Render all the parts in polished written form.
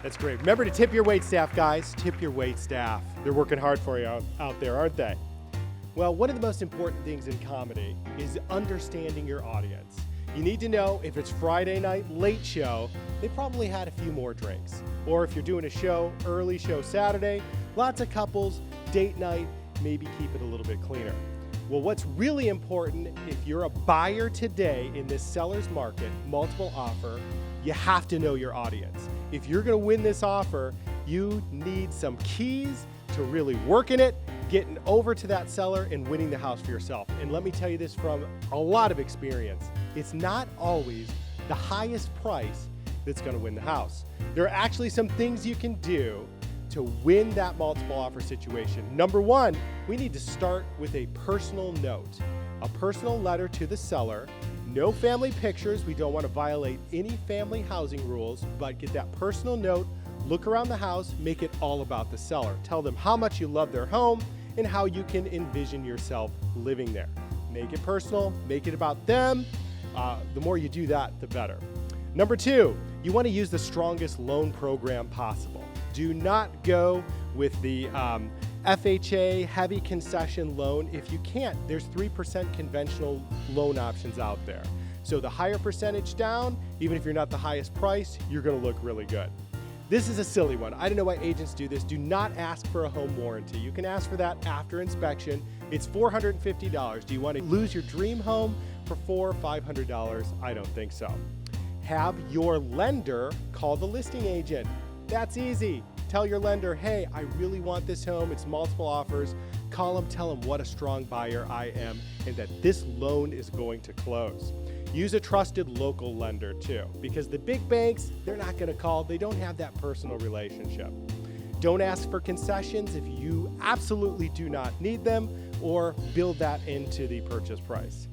That's great. Remember to tip your wait staff, guys. Tip your wait staff. They're working hard for you out there, aren't they? Well, one of the most important things in comedy is understanding your audience. You need to know if it's Friday night late show, they probably had a few more drinks. Or if you're doing a show, early show Saturday, lots of couples, date night, maybe keep it a little bit cleaner. Well, what's really important, if you're a buyer today in this seller's market, multiple offer, you have to know your audience. If you're gonna win this offer, you need some keys to really working it, getting over to that seller and winning the house for yourself. And let me tell you this from a lot of experience. It's not always the highest price that's gonna win the house. There are actually some things you can do to win that multiple offer situation. Number one, we need to start with a personal note, a personal letter to the seller. No family pictures. We don't want to violate any family housing rules, but get that personal note, look around the house, make it all about the seller. Tell them how much you love their home and how you can envision yourself living there. Make it personal, make it about them. The more you do that, the better. Number two, you want to use the strongest loan program possible. Do not go with the FHA heavy concession loan. If you can't, there's 3% conventional loan options out there. So the higher percentage down, even if you're not the highest price, you're gonna look really good. This is a silly one. I don't know why agents do this. Do not ask for a home warranty. You can ask for that after inspection. It's $450. Do you want to lose your dream home for $400 or $500? I don't think so. Have your lender call the listing agent. That's easy. Tell your lender, hey, I really want this home. It's multiple offers. Call them, tell them what a strong buyer I am and that this loan is going to close. Use a trusted local lender too, because the big banks, they're not gonna call. They don't have that personal relationship. Don't ask for concessions if you absolutely do not need them, or build that into the purchase price.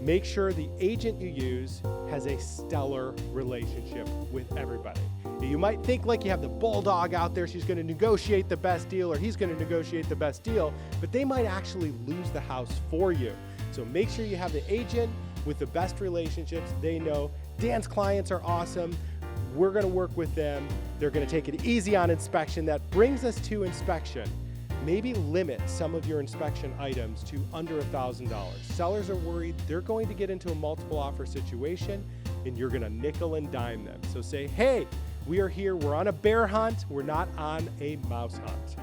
Make sure the agent you use has a stellar relationship with everybody. You might think like you have the bulldog out there, she's gonna negotiate the best deal, or he's gonna negotiate the best deal, but they might actually lose the house for you. So make sure you have the agent with the best relationships. They know Dan's clients are awesome. We're gonna work with them. They're gonna take it easy on inspection. That brings us to inspection. Maybe limit some of your inspection items to under $1,000. Sellers are worried they're going to get into a multiple offer situation and you're gonna nickel and dime them. So say, hey, we are here, we're on a bear hunt, we're not on a mouse hunt.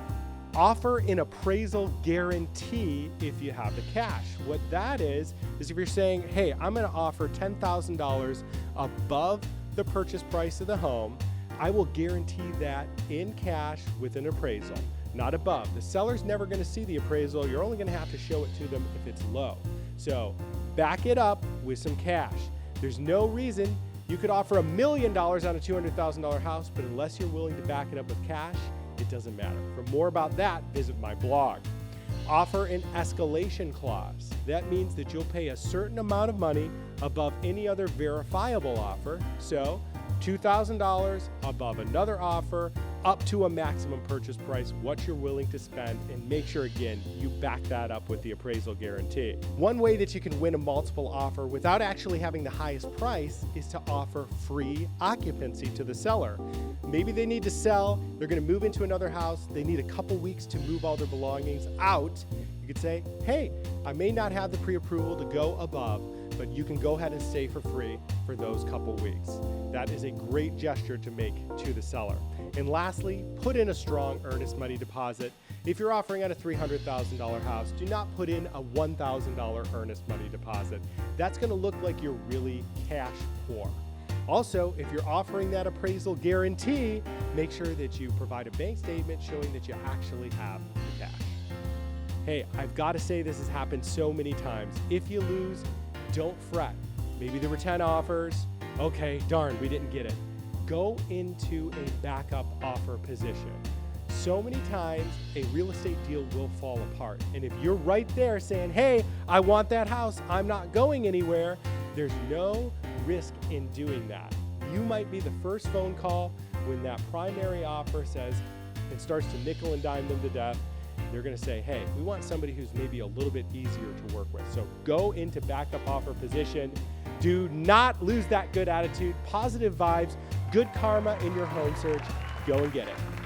Offer an appraisal guarantee if you have the cash. What that is if you're saying, hey, I'm gonna offer $10,000 above the purchase price of the home, I will guarantee that in cash with an appraisal. Not above. The seller's never gonna see the appraisal. You're only gonna have to show it to them if it's low. So back it up with some cash. There's no reason you could offer $1 million on a $200,000 house, but unless you're willing to back it up with cash, it doesn't matter. For more about that, visit my blog. Offer an escalation clause. That means that you'll pay a certain amount of money above any other verifiable offer. So $2,000 above another offer, up to a maximum purchase price, what you're willing to spend, and make sure, again, you back that up with the appraisal guarantee. One way that you can win a multiple offer without actually having the highest price is to offer free occupancy to the seller. Maybe they need to sell, they're gonna move into another house, they need a couple weeks to move all their belongings out. You could say, hey, I may not have the pre-approval to go above, but you can go ahead and stay for free for those couple weeks. That is a great gesture to make to the seller. And lastly, put in a strong earnest money deposit. If you're offering at a $300,000 house, do not put in a $1,000 earnest money deposit. That's gonna look like you're really cash poor. Also, if you're offering that appraisal guarantee, make sure that you provide a bank statement showing that you actually have the cash. Hey, I've got to say this has happened so many times. If you lose, don't fret. Maybe there were 10 offers. Okay, darn, we didn't get it. Go into a backup offer position. So many times a real estate deal will fall apart. And if you're right there saying, hey, I want that house, I'm not going anywhere, there's no risk in doing that. You might be the first phone call when that primary offer says, it starts to nickel and dime them to death. They're gonna say, hey, we want somebody who's maybe a little bit easier to work with. So go into backup offer position. Do not lose that good attitude, positive vibes, good karma in your home search. Go and get it.